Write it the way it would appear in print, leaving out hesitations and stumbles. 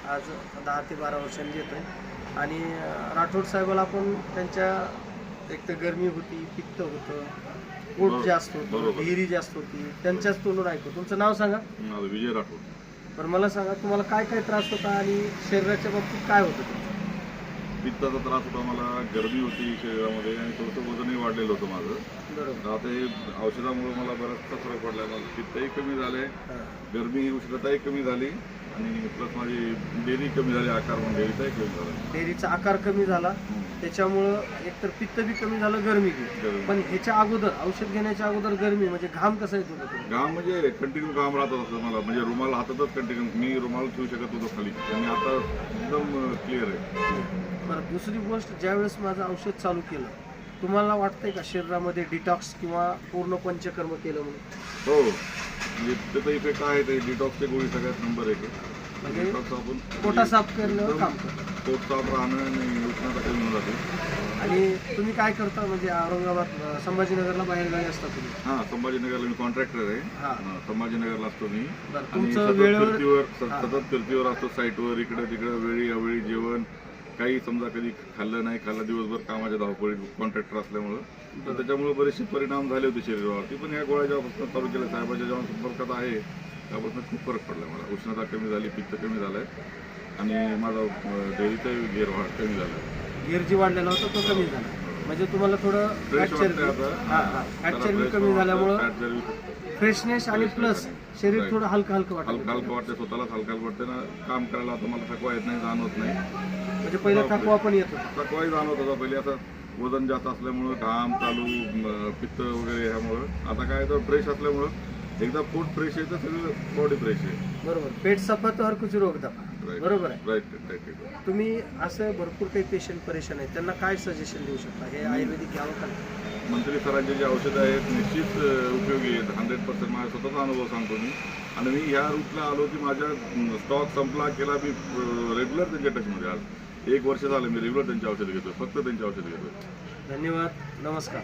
आज 10 ते 12 वर्षांनी देतोय आणि राठोड साहेबाला आपण त्यांच्या एक तर गरमी होती, पित्त होतं, पोट जास्त होतं, ढेरी जास्त होती, त्यांच्याच तोंडून ऐकतो. तुमचं नाव सांगा. विजय राठोड. बरं मला सांगा तुम्हाला काय काय त्रास होता आणि शरीराच्या बाबतीत काय होतं तुमचं? पित्ताचा त्रास होता मला, गरमी होती शरीरामध्ये आणि थोडंसं वजनही वाढलेलं होतं माझं. बरोबर. आता हे औषधामुळे मला बराचसा फरक पडला. माझं पित्तही कमी झाले, गरमी उष्णताही कमी झाली आणि प्लस माझी डेअरी कमी झाली, आकार म्हणून डेअरीचाही कमी झाला. डेअरीचा आकार कमी झाला, त्याच्यामुळं एकतर पित्त बी कमी झालं, गरमी बी. पण ह्याच्या अगोदर औषध घेण्याच्या अगोदर गरमी म्हणजे घाम कसा येत होता तुम्हाला? घाम म्हणजे कंटिन्यू घाम राहत असतं मला, म्हणजे रुमाल हातातच कंटिन्यू मी रुमाल ठेवू शकत होतो खाली आणि आता एकदम क्लिअर आहे. बरं दुसरी गोष्ट, ज्यावेळेस माझं औषध चालू केलं तुम्हाला वाटतंय का शरीरामध्ये डिटॉक्स किंवा पूर्ण पंचकर्म केलं म्हणून? हो, म्हणजे त्याचा इफेक्ट आहे. ते डिटॉक्सची गोळी सगळ्यात नंबर 1 आहे. म्हणजे डिटॉक्स आपण पोटा साफ करण्यावर काम करतं. पोट साफ राहणं आणि उष्णता कमी होऊन जाते. आणि तुम्ही काय करता म्हणजे औरंगाबाद संभाजीनगरला बाहेर गावी असता तुम्ही? हां, संभाजीनगरला मी कॉन्ट्रॅक्टर आहे. हां. संभाजीनगरला असतो मी बरं, आणि तुमचं वेळेवर सतत फिरतीवर असतो, साईटवर इकडं तिकडं, वेळी अवेळी जेवण. काही समजा कधी खाल्लं नाही खाल्लं, दिवसभर कामाच्या धावपळी, कॉन्ट्रॅक्टर असल्यामुळं तर त्याच्यामुळे बरेचसे परिणाम झाले होते शरीरावरती. पण ह्या गोळ्या जेव्हापासून चालू केल्या, साहेबाच्या जेव्हा संपर्कात आहे त्यापासून खूप फरक पडला मला. उष्णता कमी झाली, पित्त कमी झालं आहे आणि माझा डेअरीचाही घेर कमी झाला आहे. गिर जी वाढलेला होता तो कमी झाला, म्हणजे तुम्हाला थोडं फ्रेश फॅट वाटतंय चरबी आता. फॅट चरबी कमी झाल्यामुळं फॅट चरबी फ्रेशनेस आणि प्लस शरीर थोडं हलकं हलकं वाटतं. हलकं वाटतं, स्वतःलाच हलकं वाटतं ना. काम करायला आता मला थकवा येत नाही, जाणवत नाही. म्हणजे पहिला थकवा पण येतो. थकवाही जाणवत होता पहिले. आता वजन जास्त असल्यामुळं, घाम चालू, पित्त वगैरे ह्यामुळं आता काय तर फ्रेश असल्यामुळं एकदा पोट फ्रेश आहे तर सगळं बॉडी फ्रेश आहे. बरोबर. पेट सफा तर हर कुछ रोग दफा. बरोबर आहे. राईट. तुम्ही असं भरपूर काही पेशंट परेशान आहेत, त्यांना काय सजेशन देऊ शकता? हे आयुर्वेदिक घ्यावं का? मंत्री सरांचे जे औषधं आहेत निश्चित उपयोगी आहेत. 100% माझा स्वतःचा अनुभव सांगतो मी. आणि मी ह्या रूटला आलो की माझा स्टॉक संपला केला, मी रेग्युलर त्यांच्या टचमध्ये. आज 1 वर्ष झालं मी रेग्युलर त्यांची औषधं घेतो, फक्त त्यांची औषधं घेतो. धन्यवाद. नमस्कार.